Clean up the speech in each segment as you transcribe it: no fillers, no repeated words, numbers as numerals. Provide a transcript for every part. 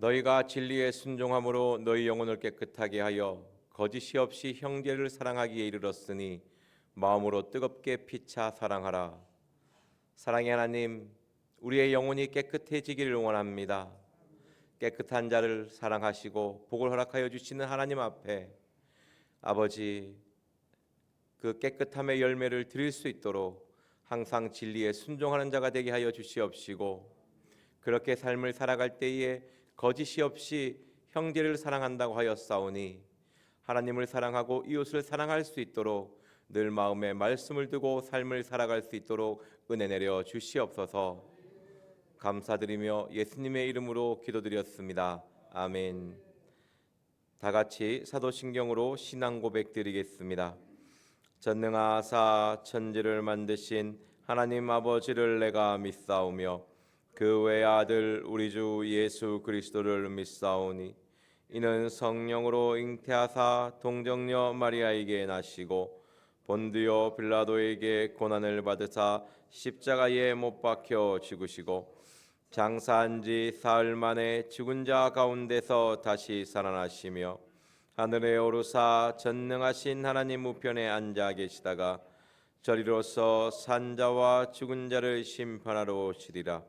너희가 진리에 순종함으로 너희 영혼을 깨끗하게 하여 거짓이 없이 형제를 사랑하기에 이르렀으니 마음으로 뜨겁게 피차 사랑하라. 사랑의 하나님, 우리의 영혼이 깨끗해지기를 원합니다. 깨끗한 자를 사랑하시고 복을 허락하여 주시는 하나님 앞에 아버지, 그 깨끗함의 열매를 드릴 수 있도록 항상 진리에 순종하는 자가 되게 하여 주시옵시고, 그렇게 삶을 살아갈 때에 거짓이 없이 형제를 사랑한다고 하였사오니 하나님을 사랑하고 이웃을 사랑할 수 있도록 늘 마음에 말씀을 두고 삶을 살아갈 수 있도록 은혜 내려 주시옵소서. 감사드리며 예수님의 이름으로 기도드렸습니다. 아멘. 다 같이 사도신경으로 신앙 고백 드리겠습니다. 전능하사 천지를 만드신 하나님 아버지를 내가 믿사오며 그 외아들 우리 주 예수 그리스도를 믿사오니 이는 성령으로 잉태하사 동정녀 마리아에게 나시고 본디오 빌라도에게 고난을 받으사 십자가에 못 박혀 죽으시고 장사한 지 사흘 만에 죽은 자 가운데서 다시 살아나시며 하늘에 오르사 전능하신 하나님 우편에 앉아 계시다가 저리로서 산자와 죽은 자를 심판하러 오시리라.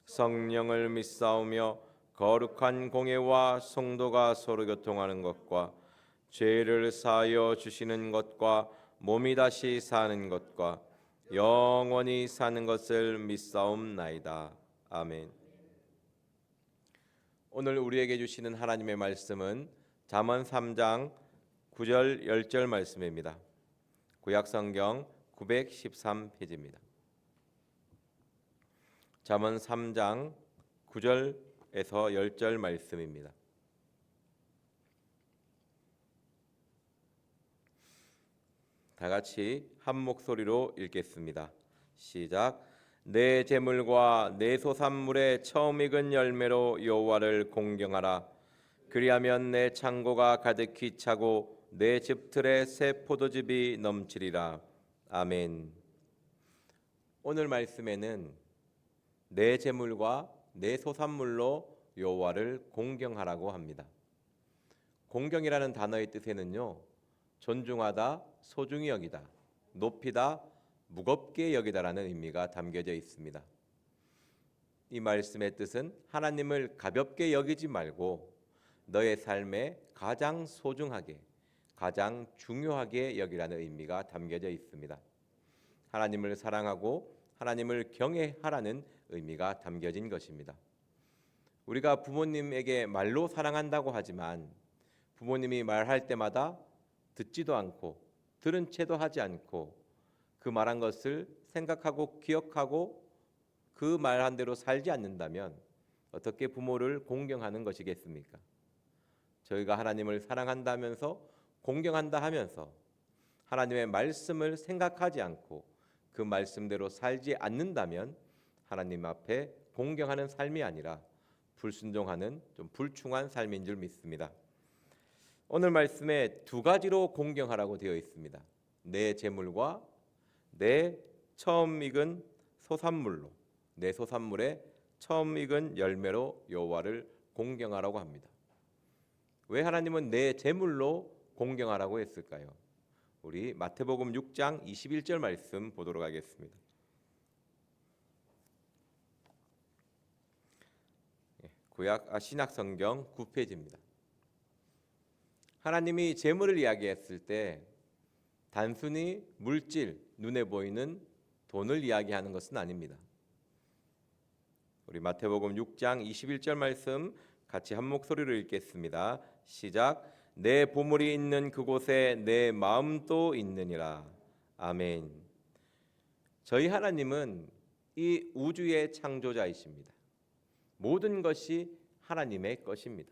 성령을 믿사오며 거룩한 공예와 성도가 서로 교통하는 것과 죄를 사하여 주시는 것과 몸이 다시 사는 것과 영원히 사는 것을 믿사옵나이다. 아멘. 오늘 우리에게 주시는 하나님의 말씀은 잠언 3장 9절 10절 말씀입니다. 구약성경 913페이지입니다. 잠언 3장 9절에서 10절 말씀입니다. 다 같이 한 목소리로 읽겠습니다. 시작. 내 재물과 내 소산물의 처음 익은 열매로 여호와를 공경하라. 그리하면 내 창고가 가득히 차고 내 집틀에 새 포도즙이 넘치리라. 아멘. 오늘 말씀에는 내 재물과 내 소산물로 여호와를 공경하라고 합니다. 공경이라는 단어의 뜻에는요, 존중하다, 소중히 여기다, 높이다, 무겁게 여기다라는 의미가 담겨져 있습니다. 이 말씀의 뜻은 하나님을 가볍게 여기지 말고 너의 삶에 가장 소중하게, 가장 중요하게 여기라는 의미가 담겨져 있습니다. 하나님을 사랑하고 하나님을 경외하라는 의미가 담겨진 것입니다. 우리가 부모님에게 말로 사랑한다고 하지만 부모님이 말할 때마다 듣지도 않고 들은 채도 하지 않고 그 말한 것을 생각하고 기억하고 그 말한 대로 살지 않는다면 어떻게 부모를 공경하는 것이겠습니까? 저희가 하나님을 사랑한다면서 공경한다 하면서 하나님의 말씀을 생각하지 않고 그 말씀대로 살지 않는다면 하나님 앞에 공경하는 삶이 아니라 불순종하는 좀 불충한 삶인 줄 믿습니다. 오늘 말씀에 두 가지로 공경하라고 되어 있습니다. 내 재물과 내 처음 익은 소산물로, 내 소산물의 처음 익은 열매로 여호와를 공경하라고 합니다. 왜 하나님은 내 재물로 공경하라고 했을까요? 우리 마태복음 6장 21절 말씀 보도록 하겠습니다. 신약성경 9페이지입니다. 하나님이 재물을 이야기했을 때 단순히 물질, 눈에 보이는 돈을 이야기하는 것은 아닙니다. 우리 마태복음 6장 21절 말씀 같이 한 목소리로 읽겠습니다. 시작. 내 보물이 있는 그곳에 내 마음도 있느니라. 아멘. 저희 하나님은 이 우주의 창조자이십니다. 모든 것이 하나님의 것입니다.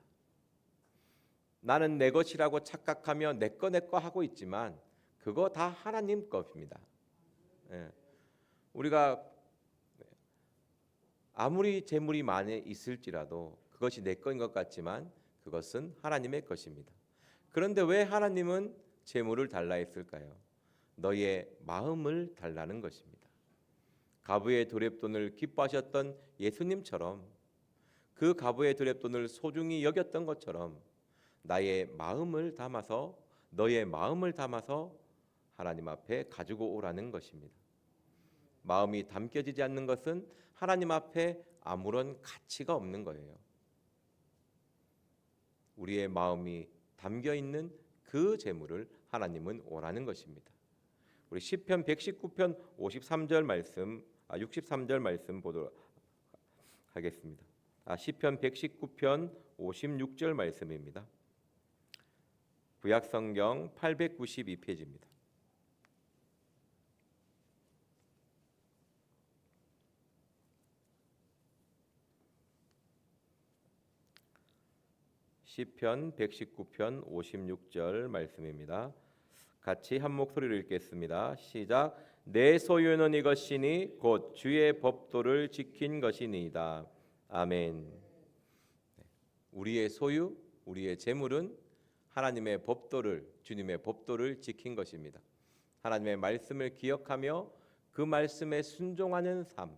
나는 내 것이라고 착각하며 내 거 하고 있지만 그거 다 하나님 것입니다. 우리가 아무리 재물이 많이 있을지라도 그것이 내 것인 것 같지만 그것은 하나님의 것입니다. 그런데 왜 하나님은 재물을 달라 했을까요? 너의 마음을 달라는 것입니다. 가부의 도랩돈을 기뻐하셨던 예수님처럼 그 가부의 드돛돈을 소중히 여겼던 것처럼 나의 마음을 담아서 너의 마음을 담아서 하나님 앞에 가지고 오라는 것입니다. 마음이 담겨지지 않는 것은 하나님 앞에 아무런 가치가 없는 거예요. 우리의 마음이 담겨 있는 그 재물을 하나님은 원하는 것입니다. 우리 시편 119편 53절 말씀, 63절 말씀 보도록 하겠습니다. 시편 119편 56절 말씀입니다. 구약성경 892페이지입니다. 시편 119편 56절 말씀입니다. 같이 한 목소리로 읽겠습니다. 시작. 내 소유는 이것이니 곧 주의 법도를 지킨 것이니이다. 아멘. 우리의 소유, 우리의 재물은 하나님의 법도를, 주님의 법도를 지킨 것입니다. 하나님의 말씀을 기억하며 그 말씀에 순종하는 삶,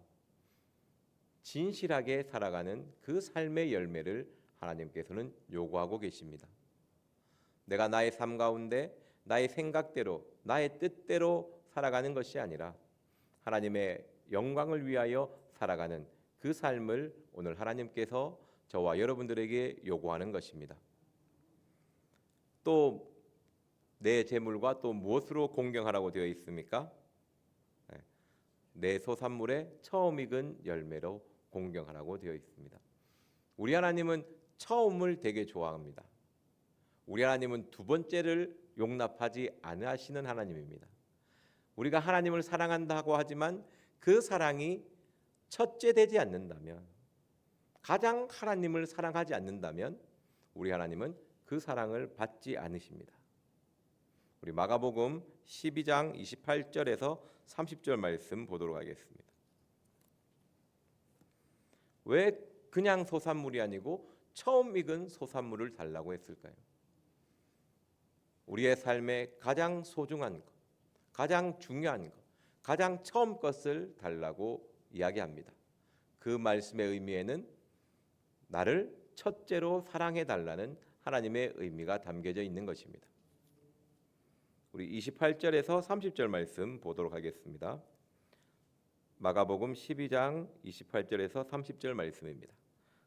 진실하게 살아가는 그 삶의 열매를 하나님께서는 요구하고 계십니다. 내가 나의 삶 가운데 나의 생각대로, 나의 뜻대로 살아가는 것이 아니라 하나님의 영광을 위하여 살아가는 그 삶을 오늘 하나님께서 저와 여러분들에게 요구하는 것입니다. 또 내 재물과 또 무엇으로 공경하라고 되어 있습니까? 내 소산물의 처음 익은 열매로 공경하라고 되어 있습니다. 우리 하나님은 처음을 되게 좋아합니다. 우리 하나님은 두 번째를 용납하지 않으시는 하나님입니다. 우리가 하나님을 사랑한다고 하지만 그 사랑이 첫째 되지 않는다면, 가장 하나님을 사랑하지 않는다면 우리 하나님은 그 사랑을 받지 않으십니다. 우리 마가복음 12장 28절에서 30절 말씀 보도록 하겠습니다. 왜 그냥 소산물이 아니고 처음 익은 소산물을 달라고 했을까요? 우리의 삶에 가장 소중한 것, 가장 중요한 것, 가장 처음 것을 달라고 이야기합니다. 그 말씀의 의미에는 나를 첫째로 사랑해 달라는 하나님의 의미가 담겨져 있는 것입니다. 우리 28절에서 30절 말씀 보도록 하겠습니다. 마가복음 12장 28절에서 30절 말씀입니다.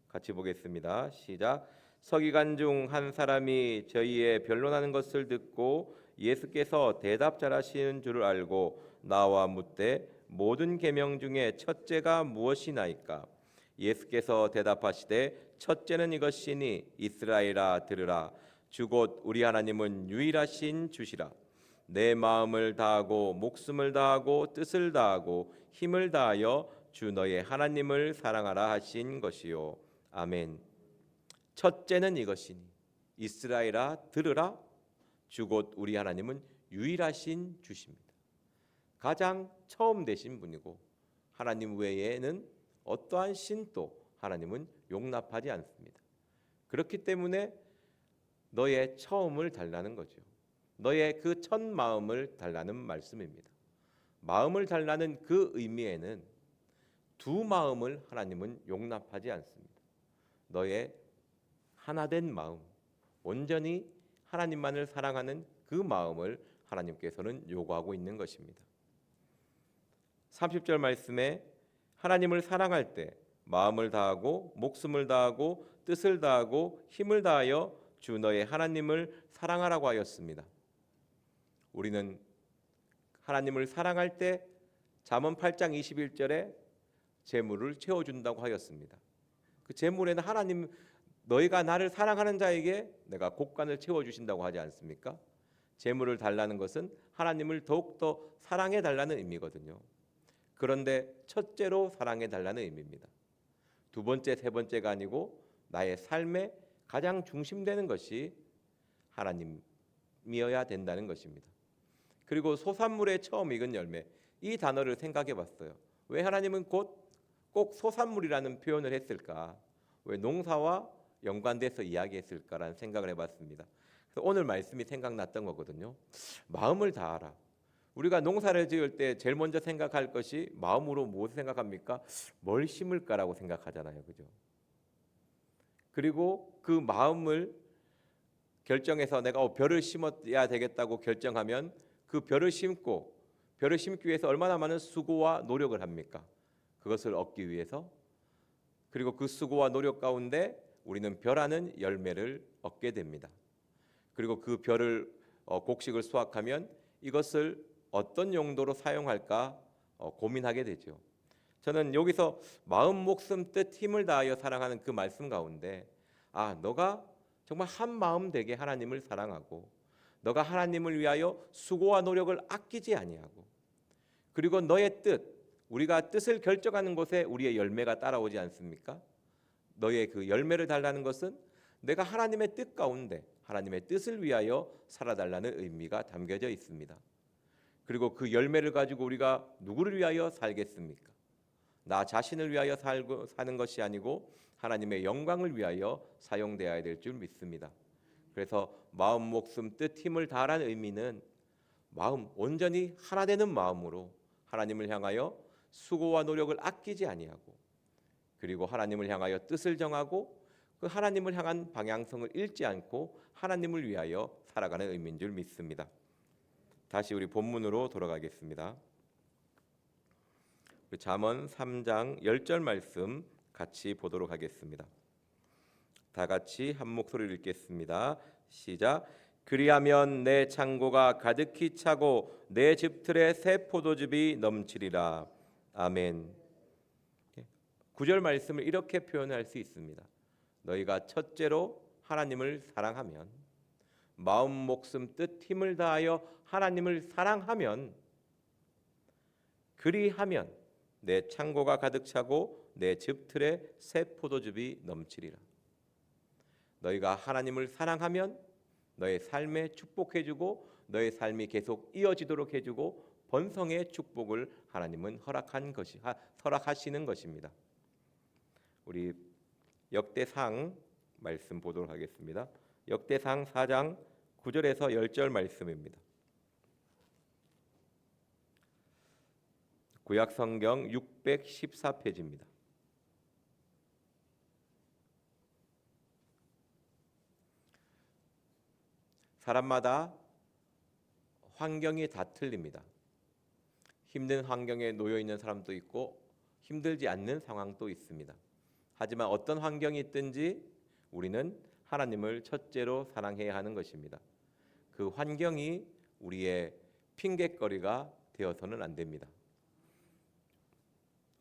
같이 보겠습니다. 시작. 서기관 중 한 사람이 저희의 변론하는 것을 듣고 예수께서 대답 잘하시는 줄을 알고 나와 묻되 모든 계명 중에 첫째가 무엇이나이까? 예수께서 대답하시되 첫째는 이것이니 이스라엘아 들으라. 주 곧 우리 하나님은 유일하신 주시라. 내 마음을 다하고 목숨을 다하고 뜻을 다하고 힘을 다하여 주 너의 하나님을 사랑하라 하신 것이요. 아멘. 첫째는 이것이니 이스라엘아 들으라. 주 곧 우리 하나님은 유일하신 주십니다. 가장 처음 되신 분이고 하나님 외에는 어떠한 신도 하나님은 용납하지 않습니다. 그렇기 때문에 너의 처음을 달라는 거죠. 너의 그 첫 마음을 달라는 말씀입니다. 마음을 달라는 그 의미에는 두 마음을 하나님은 용납하지 않습니다. 너의 하나된 마음, 온전히 하나님만을 사랑하는 그 마음을 하나님께서는 요구하고 있는 것입니다. 30절 말씀에 하나님을 사랑할 때 마음을 다하고 목숨을 다하고 뜻을 다하고 힘을 다하여 주 너의 하나님을 사랑하라고 하였습니다. 우리는 하나님을 사랑할 때 잠언 8장 21절에 재물을 채워준다고 하였습니다. 그 재물에는 하나님 너희가 나를 사랑하는 자에게 내가 곡간을 채워주신다고 하지 않습니까? 재물을 달라는 것은 하나님을 더욱더 사랑해 달라는 의미거든요. 그런데 첫째로 사랑해 달라는 의미입니다. 두 번째, 세 번째가 아니고 나의 삶의 가장 중심되는 것이 하나님이어야 된다는 것입니다. 그리고 소산물의 처음 익은 열매, 이 단어를 생각해 봤어요. 왜 하나님은 꼭 소산물이라는 표현을 했을까? 왜 농사와 연관돼서 이야기했을까라는 생각을 해봤습니다. 그래서 오늘 말씀이 생각났던 거거든요. 마음을 다하라. 우리가 농사를 지을 때 제일 먼저 생각할 것이 마음으로 무엇을 생각합니까? 뭘 심을까라고 생각하잖아요, 그죠? 그리고 그 마음을 결정해서 내가 벼를 심어야 되겠다고 결정하면 그 벼를 심기 위해서 얼마나 많은 수고와 노력을 합니까? 그것을 얻기 위해서. 그리고 그 수고와 노력 가운데 우리는 벼라는 열매를 얻게 됩니다. 그리고 그 벼를 곡식을 수확하면 이것을 어떤 용도로 사용할까 고민하게 되죠. 저는 여기서 마음, 목숨, 뜻, 힘을 다하여 사랑하는 그 말씀 가운데 너가 정말 한 마음 되게 하나님을 사랑하고 너가 하나님을 위하여 수고와 노력을 아끼지 아니하고 그리고 너의 뜻, 우리가 뜻을 결정하는 곳에 우리의 열매가 따라오지 않습니까? 너의 그 열매를 달라는 것은 내가 하나님의 뜻 가운데 하나님의 뜻을 위하여 살아달라는 의미가 담겨져 있습니다. 그리고 그 열매를 가지고 우리가 누구를 위하여 살겠습니까? 나 자신을 위하여 사는 것이 아니고 하나님의 영광을 위하여 사용되어야 될 줄 믿습니다. 그래서 마음, 목숨, 뜻, 힘을 다하라는 의미는 마음 온전히 하나 되는 마음으로 하나님을 향하여 수고와 노력을 아끼지 아니하고 그리고 하나님을 향하여 뜻을 정하고 그 하나님을 향한 방향성을 잃지 않고 하나님을 위하여 살아가는 의미인 줄 믿습니다. 다시 우리 본문으로 돌아가겠습니다. 잠언 3장 10절 말씀 같이 보도록 하겠습니다. 다 같이 한 목소리로 읽겠습니다. 시작. 그리하면 내 창고가 가득히 차고 내 집틀에 새 포도즙이 넘치리라. 아멘. 9절 말씀을 이렇게 표현할 수 있습니다. 너희가 첫째로 하나님을 사랑하면 마음, 목숨, 뜻, 힘을 다하여 하나님을 사랑하면 그리하면 내 창고가 가득 차고 내 집틀에 새 포도즙이 넘치리라. 너희가 하나님을 사랑하면 너의 삶에 축복해주고 너의 삶이 계속 이어지도록 해주고 번성의 축복을 하나님은 허락하시는 것입니다. 우리 역대상 말씀 보도록 하겠습니다. 역대상 4장 9절에서 10절 말씀입니다. 구약성경 614페이지입니다. 사람마다 환경이 다 틀립니다. 힘든 환경에 놓여 있는 사람도 있고 힘들지 않는 상황도 있습니다. 하지만 어떤 환경이 있든지 우리는 하나님을 첫째로 사랑해야 하는 것입니다. 그 환경이 우리의 핑곗거리가 되어서는 안 됩니다.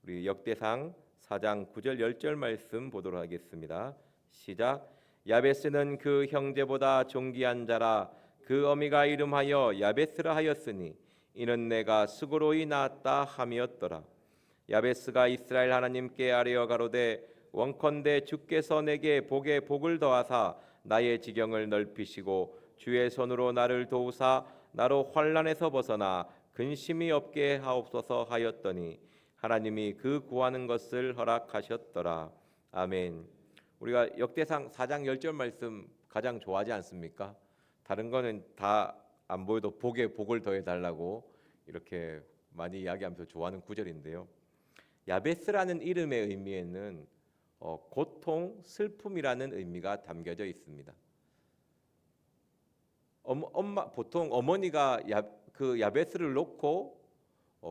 우리 역대상 4장 9절 10절 말씀 보도록 하겠습니다. 시작. 야베스는 그 형제보다 존귀한 자라. 그 어미가 이름하여 야베스라 하였으니 이는 내가 수고로이 낳았다 함이었더라. 야베스가 이스라엘 하나님께 아뢰어 가로되 원컨대 주께서 내게 복에 복을 더하사 나의 지경을 넓히시고 주의 손으로 나를 도우사 나로 환난에서 벗어나 근심이 없게 하옵소서 하였더니 하나님이 그 구하는 것을 허락하셨더라. 아멘. 우리가 역대상 4장 10절 말씀 가장 좋아하지 않습니까? 다른 거는 다 안 보여도 복에 복을 더해 달라고 이렇게 많이 이야기하면서 좋아하는 구절인데요. 야베스라는 이름의 의미에는 고통, 슬픔이라는 의미가 담겨져 있습니다. 보통 어머니가 그 야베스를 놓고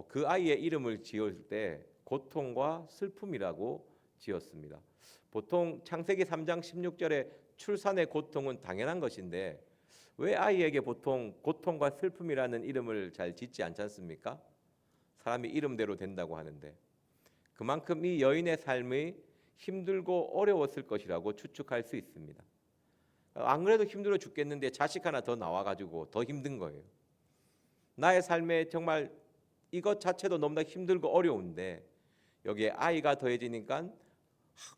그 아이의 이름을 지을 때 고통과 슬픔이라고 지었습니다. 보통 창세기 3장 16절에 출산의 고통은 당연한 것인데 왜 아이에게 보통 고통과 슬픔이라는 이름을 잘 짓지 않지 않습니까? 사람이 이름대로 된다고 하는데 그만큼 이 여인의 삶이 힘들고 어려웠을 것이라고 추측할 수 있습니다. 안 그래도 힘들어 죽겠는데 자식 하나 더 나와가지고 더 힘든 거예요. 나의 삶에 정말 이것 자체도 너무나 힘들고 어려운데 여기에 아이가 더해지니까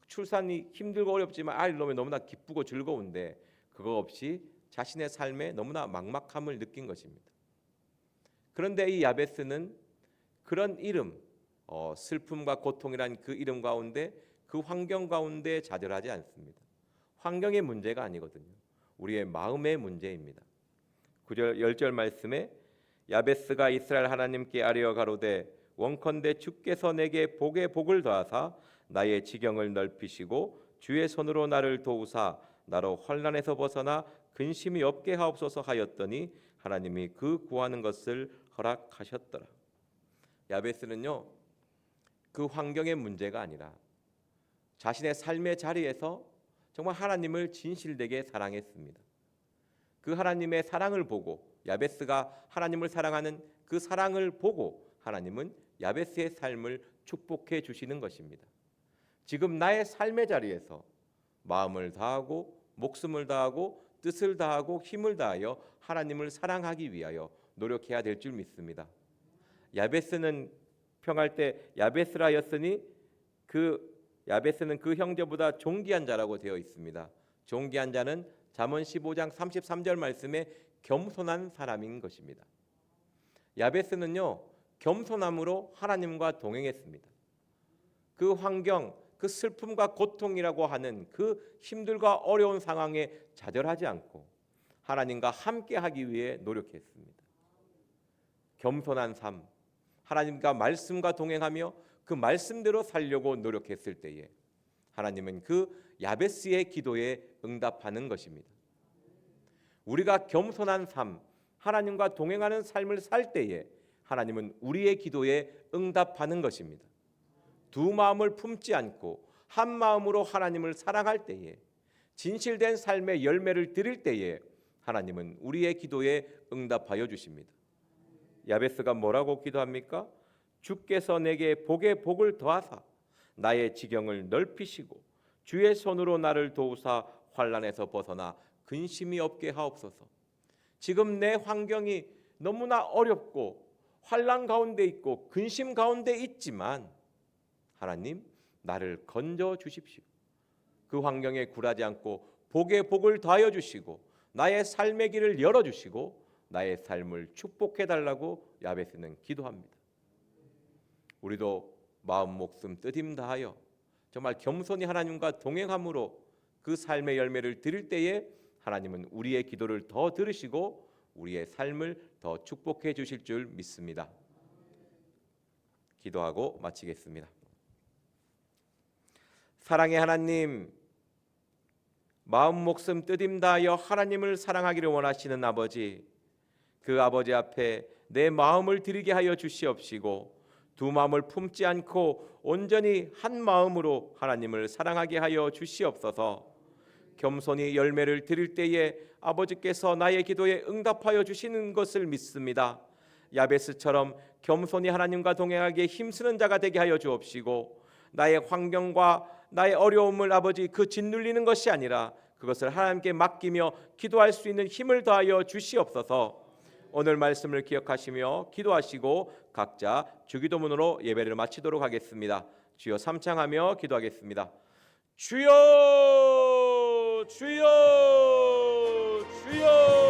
출산이 힘들고 어렵지만 아이를 놓으면 너무나 기쁘고 즐거운데 그거 없이 자신의 삶에 너무나 막막함을 느낀 것입니다. 그런데 이 야베스는 그런 이름, 슬픔과 고통이란 그 이름 가운데 그 환경 가운데 좌절하지 않습니다. 환경의 문제가 아니거든요. 우리의 마음의 문제입니다. 9절 10절 말씀에 야베스가 이스라엘 하나님께 아뢰어 가로되 원컨대 주께서 내게 복에 복을 더하사 나의 지경을 넓히시고 주의 손으로 나를 도우사 나로 환난에서 벗어나 근심이 없게 하옵소서 하였더니 하나님이 그 구하는 것을 허락하셨더라. 야베스는요, 그 환경의 문제가 아니라 자신의 삶의 자리에서 정말 하나님을 진실되게 사랑했습니다. 그 하나님의 사랑을 보고, 야베스가 하나님을 사랑하는 그 사랑을 보고 하나님은 야베스의 삶을 축복해 주시는 것입니다. 지금 나의 삶의 자리에서 마음을 다하고 목숨을 다하고 뜻을 다하고 힘을 다하여 하나님을 사랑하기 위하여 노력해야 될 줄 믿습니다. 야베스는 평할 때 야베스라였으니 야베스는 그 형제보다 존귀한 자라고 되어 있습니다. 존귀한 자는 잠언 15장 33절 말씀에 겸손한 사람인 것입니다. 야베스는요, 겸손함으로 하나님과 동행했습니다. 그 환경, 그 슬픔과 고통이라고 하는 그 힘들과 어려운 상황에 좌절하지 않고 하나님과 함께하기 위해 노력했습니다. 겸손한 삶, 하나님과 말씀과 동행하며 그 말씀대로 살려고 노력했을 때에 하나님은 그 야베스의 기도에 응답하는 것입니다. 우리가 겸손한 삶, 하나님과 동행하는 삶을 살 때에 하나님은 우리의 기도에 응답하는 것입니다. 두 마음을 품지 않고 한 마음으로 하나님을 사랑할 때에, 진실된 삶의 열매를 드릴 때에 하나님은 우리의 기도에 응답하여 주십니다. 야베스가 뭐라고 기도합니까? 주께서 내게 복에 복을 더하사 나의 지경을 넓히시고 주의 손으로 나를 도우사 환난에서 벗어나 근심이 없게 하옵소서. 지금 내 환경이 너무나 어렵고 환난 가운데 있고 근심 가운데 있지만 하나님, 나를 건져 주십시오. 그 환경에 굴하지 않고 복에 복을 더하여 주시고 나의 삶의 길을 열어 주시고 나의 삶을 축복해 달라고 야베스는 기도합니다. 우리도 마음 목숨 뜻힘 다하여 정말 겸손히 하나님과 동행함으로 그 삶의 열매를 드릴 때에 하나님은 우리의 기도를 더 들으시고 우리의 삶을 더 축복해 주실 줄 믿습니다. 기도하고 마치겠습니다. 사랑의 하나님, 마음 목숨 뜻힘 다하여 하나님을 사랑하기를 원하시는 아버지, 그 아버지 앞에 내 마음을 드리게 하여 주시옵시고 두 마음을 품지 않고 온전히 한 마음으로 하나님을 사랑하게 하여 주시옵소서. 겸손히 열매를 드릴 때에 아버지께서 나의 기도에 응답하여 주시는 것을 믿습니다. 야베스처럼 겸손히 하나님과 동행하기에 힘쓰는 자가 되게 하여 주옵시고 나의 환경과 나의 어려움을 아버지 그 짓눌리는 것이 아니라 그것을 하나님께 맡기며 기도할 수 있는 힘을 더하여 주시옵소서. 오늘 말씀을 기억하시며 기도하시고 각자 주기도문으로 예배를 마치도록 하겠습니다. 주여 삼창하며 기도하겠습니다. 주여, 주여, 주여.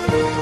아멘.